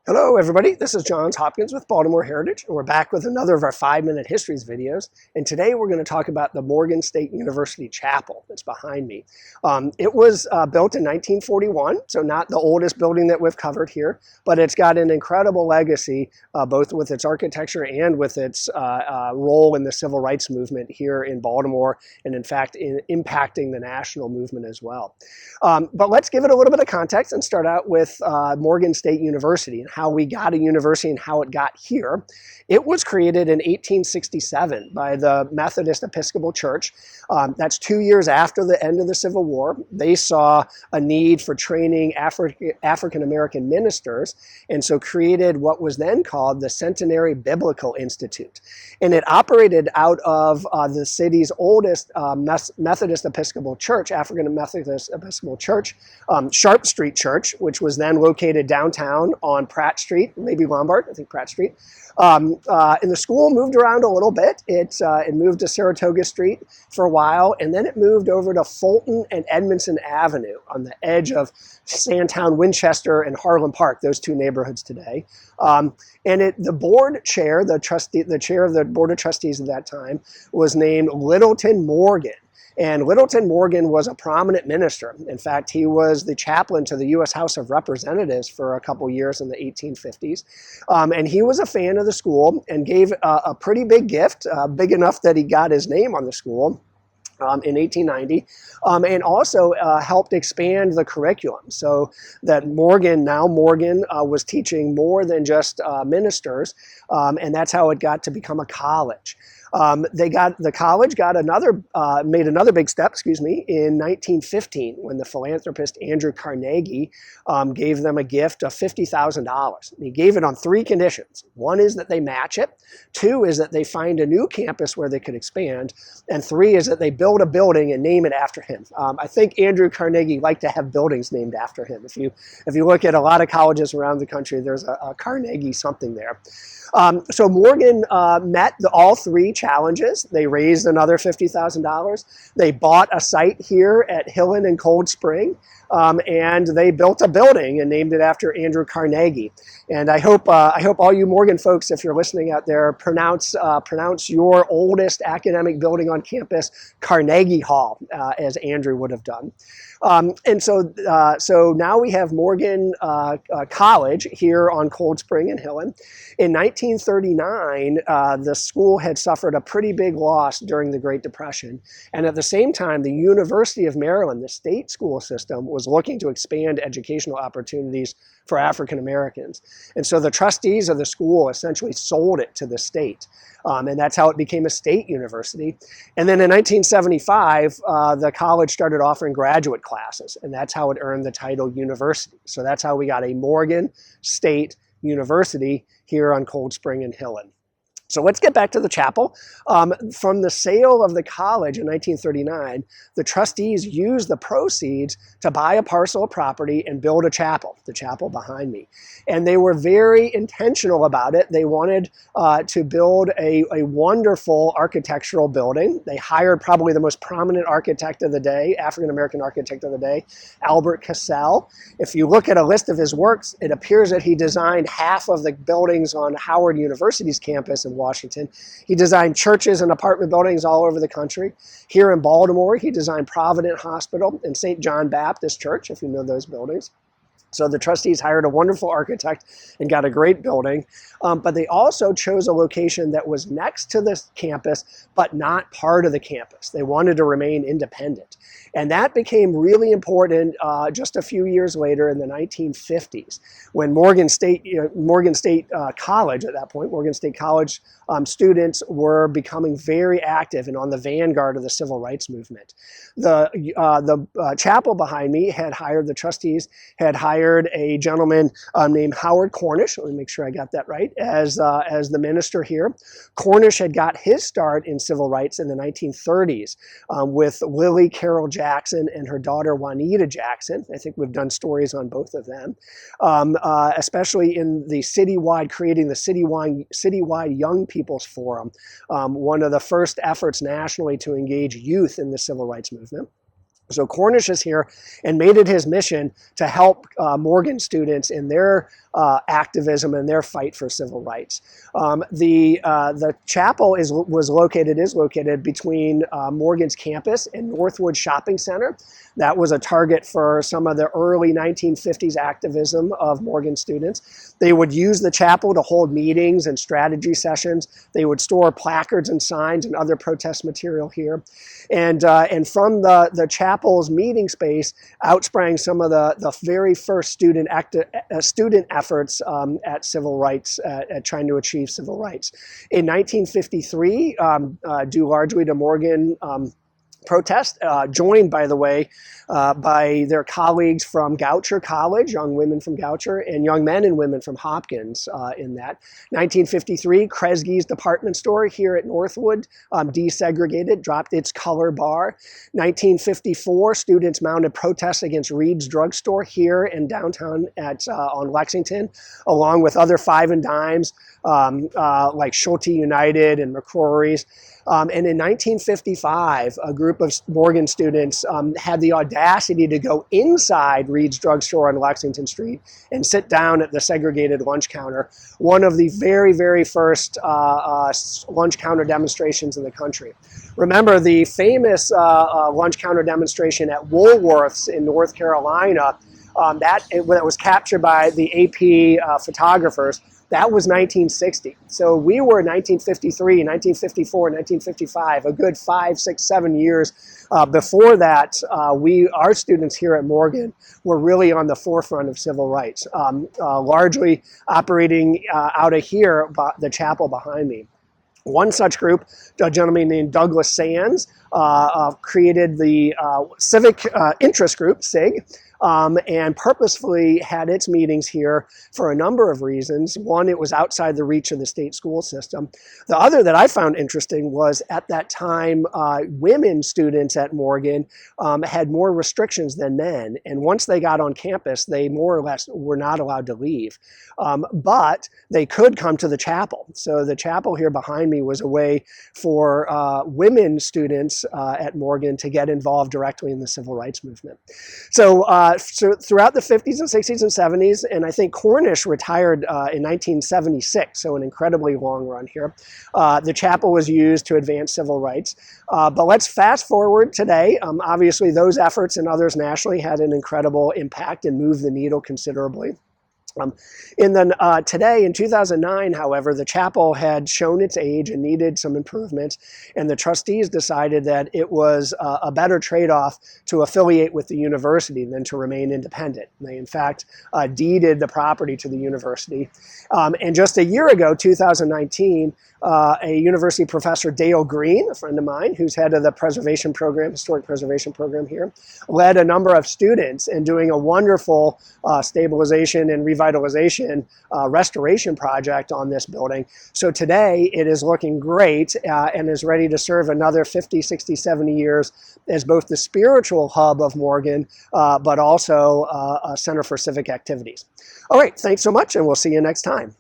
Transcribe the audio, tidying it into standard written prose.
Hello everybody, this is Johns Hopkins with Baltimore Heritage, and we're back with another of our 5-minute histories videos. And today we're going to talk about the Morgan State University Chapel that's behind me. It was built in 1941, so not the oldest building that we've covered here, but it's got an incredible legacy, both with its architecture and with its role in the civil rights movement here in Baltimore, and in fact impacting the national movement as well. But let's give it a little bit of context and start out with Morgan State University and how we got a university and how it got here. It was created in 1867 by the Methodist Episcopal Church. That's 2 years after the end of the Civil War. They saw a need for training African-American ministers, and so created what was then called the Centenary Biblical Institute. And it operated out of the city's oldest Methodist Episcopal Church, African Methodist Episcopal Church, Sharp Street Church, which was then located downtown on Pratt Street, maybe Lombard, I think Pratt Street. And the school moved around a little bit. It moved to Saratoga Street for a while, and then it moved over to Fulton and Edmondson Avenue on the edge of Sandtown, Winchester, and Harlem Park, those two neighborhoods today. And the board chair, the chair of the Board of Trustees at that time, was named Lyttleton Morgan. And Lyttleton Morgan was a prominent minister. In fact, he was the chaplain to the U.S. House of Representatives for a couple years in the 1850s. And he was a fan of the school and gave a pretty big gift, big enough that he got his name on the school. In 1890, and also helped expand the curriculum so that Morgan was teaching more than just ministers, and that's how it got to become a college. The college made another big step, in 1915 when the philanthropist Andrew Carnegie gave them a gift of $50,000. He gave it on 3 conditions. One is that they match it. 2 is that they find a new campus where they could expand. And 3 is that they build a building and name it after him. I think Andrew Carnegie liked to have buildings named after him. If you look at a lot of colleges around the country, there's a Carnegie something there. So Morgan met all 3 challenges. They raised another $50,000. They bought a site here at Hillen and Cold Spring, and they built a building and named it after Andrew Carnegie. And I hope all you Morgan folks, if you're listening out there, pronounce your oldest academic building on campus Carnegie Hall, as Andrew would have done. And so now we have Morgan College here on Cold Spring and Hillen. In 1939, the school had suffered a pretty big loss during the Great Depression. And at the same time, the University of Maryland, the state school system, was looking to expand educational opportunities for African Americans. And so the trustees of the school essentially sold it to the state. And that's how it became a state university. And then in 1975, the college started offering graduate classes, and that's how it earned the title university. So that's how we got a Morgan State University here on Cold Spring and Hillen. So let's get back to the chapel. From the sale of the college in 1939, the trustees used the proceeds to buy a parcel of property and build a chapel, the chapel behind me. And they were very intentional about it. They wanted to build a wonderful architectural building. They hired probably the most prominent architect of the day, African-American architect of the day, Albert Cassell. If you look at a list of his works, it appears that he designed half of the buildings on Howard University's campus in Washington. He designed churches and apartment buildings all over the country. Here in Baltimore, he designed Provident Hospital and St. John Baptist Church, if you know those buildings. So the trustees hired a wonderful architect and got a great building, but they also chose a location that was next to the campus, but not part of the campus. They wanted to remain independent. And that became really important just a few years later in the 1950s, when Morgan State College, at that point, Morgan State College students were becoming very active and on the vanguard of the civil rights movement. The chapel behind me the trustees had hired a gentleman named Howard Cornish, let me make sure I got that right, as the minister here. Cornish had got his start in civil rights in the 1930s with Lily Carroll Jackson and her daughter Juanita Jackson. I think we've done stories on both of them, especially in the creating the citywide Young People's Forum, one of the first efforts nationally to engage youth in the civil rights movement. So Cornish is here and made it his mission to help Morgan students in their activism and their fight for civil rights. The chapel is located between Morgan's campus and Northwood Shopping Center. That was a target for some of the early 1950s activism of Morgan students. They would use the chapel to hold meetings and strategy sessions. They would store placards and signs and other protest material here. And from the chapel's meeting space outsprang some of the very first student efforts at civil rights, at trying to achieve civil rights. In 1953, due largely to Morgan protest, joined, by the way, by their colleagues from Goucher College, young women from Goucher, and young men and women from Hopkins in that. 1953, Kresge's department store here at Northwood desegregated, dropped its color bar. 1954, students mounted protests against Reed's drugstore here in downtown on Lexington, along with other five and dimes like Schulte United and McCrory's. And in 1955, a group of Morgan students had the audacity to go inside Reed's drugstore on Lexington Street and sit down at the segregated lunch counter, one of the very, very first lunch counter demonstrations in the country. Remember the famous lunch counter demonstration at Woolworth's in North Carolina that was captured by the AP photographers. That was 1960. So we were 1953, 1954, 1955, a good 5, 6, 7 years before that. Our students here at Morgan were really on the forefront of civil rights, largely operating out of here, the chapel behind me. One such group, a gentleman named Douglas Sands, created the Civic Interest Group, SIG, and purposefully had its meetings here for a number of reasons. One, it was outside the reach of the state school system. The other that I found interesting was at that time, women students at Morgan had more restrictions than men. And once they got on campus, they more or less were not allowed to leave. But they could come to the chapel. So the chapel here behind me was a way for women students at Morgan to get involved directly in the civil rights movement. So throughout the 50s and 60s and 70s, and I think Cornish retired in 1976, so an incredibly long run here, the chapel was used to advance civil rights. But let's fast forward today. Obviously, those efforts and others nationally had an incredible impact and moved the needle considerably. Today, in 2009, however, the chapel had shown its age and needed some improvements, and the trustees decided that it was a better trade-off to affiliate with the university than to remain independent. They, in fact, deeded the property to the university. And just a year ago, 2019, a university professor, Dale Green, a friend of mine, who's head of the preservation program, historic preservation program here, led a number of students in doing a wonderful stabilization and revitalization restoration project on this building. So today it is looking great and is ready to serve another 50, 60, 70 years as both the spiritual hub of Morgan, but also a center for civic activities. All right, thanks so much, and we'll see you next time.